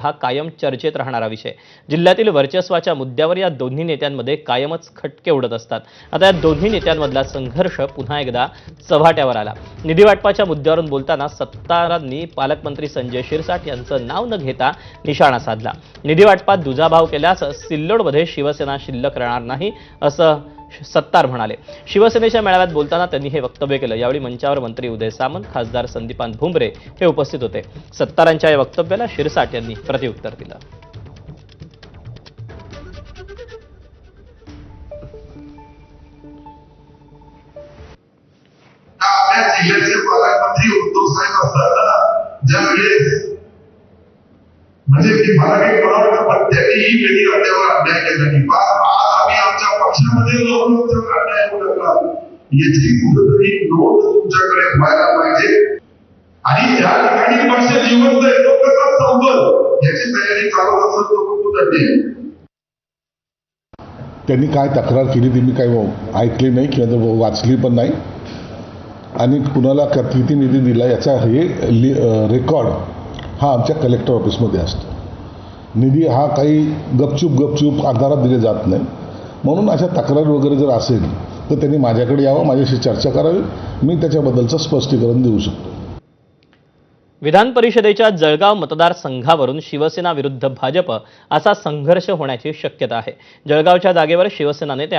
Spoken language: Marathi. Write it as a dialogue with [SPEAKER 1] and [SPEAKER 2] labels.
[SPEAKER 1] हा कायम चर्चेत राहणारा विषय। जिल्ह्यातील वर्चस्वाच्या मुद्द्यावर या दोन्ही नेत्यांमध्ये कायमच खटके उडत असतात। आता या दोन्ही नेत्यांमधला संघर्ष पुन्हा एकदा चव्हाट्यावर आला। निधी वाटपाच्या मुद्द्यावरून बोलताना सत्तारांनी पालकमंत्री संजय शिरसाट यांचं नाव न घेता निशाणा साधला। निधी वाटपात दुजाभाव केल्यास सिल्लोडमध्ये शिवसेना शिल्लक राहणार नाही असं सत्तार म्हणाले। शिवसेनेच्या मेळाव्यात बोलताना त्यांनी हे वक्तव्य केलं। यावेळी मंचावर मंत्री उदय सामंत, खासदार संदीपान भुमरे हे उपस्थित होते। सत्तारांच्या या वक्तव्याला शिरसाट यांनी प्रत्युत्तर दिलं।
[SPEAKER 2] आपल्या जिल्ह्याचे पालकमंत्री उद्धव साहेब असताना ज्यावेळेस म्हणजे की मला काही वाटतं त्यांनीही कधी आपल्यावर अन्याय केला नाही। आज आम्ही आमच्या पक्षामध्ये लोकांवर अन्याय होता याची कुठेतरी नोंद तुमच्याकडे व्हायला पाहिजे आणि त्या ठिकाणी पक्ष जिवंत आहे तो कसा संपल याची तयारी चालू असेल तो कुठे
[SPEAKER 3] त्यांनी काय तक्रार केली ती मी काही ऐकली नाही किंवा वाचली पण नाही आणि कुणाला किती निधी दिला याचा हे रेकॉर्ड हा आमच्या कलेक्टर ऑफिसमध्ये असतो। निधी हा काही गपचूप आधारात दिले जात नाही, म्हणून अशा तक्रारी वगैरे जर असेल तर त्यांनी माझ्याकडे यावं, माझ्याशी चर्चा करावी, मी त्याच्याबद्दलचं स्पष्टीकरण देऊ शकतो।
[SPEAKER 1] विधान परिषदेच्या जळगाव मतदारसंघावरून शिवसेना विरुद्ध भाजप असा संघर्ष होण्याची शक्यता आहे। जळगावच्या जागेवर शिवसेना नेते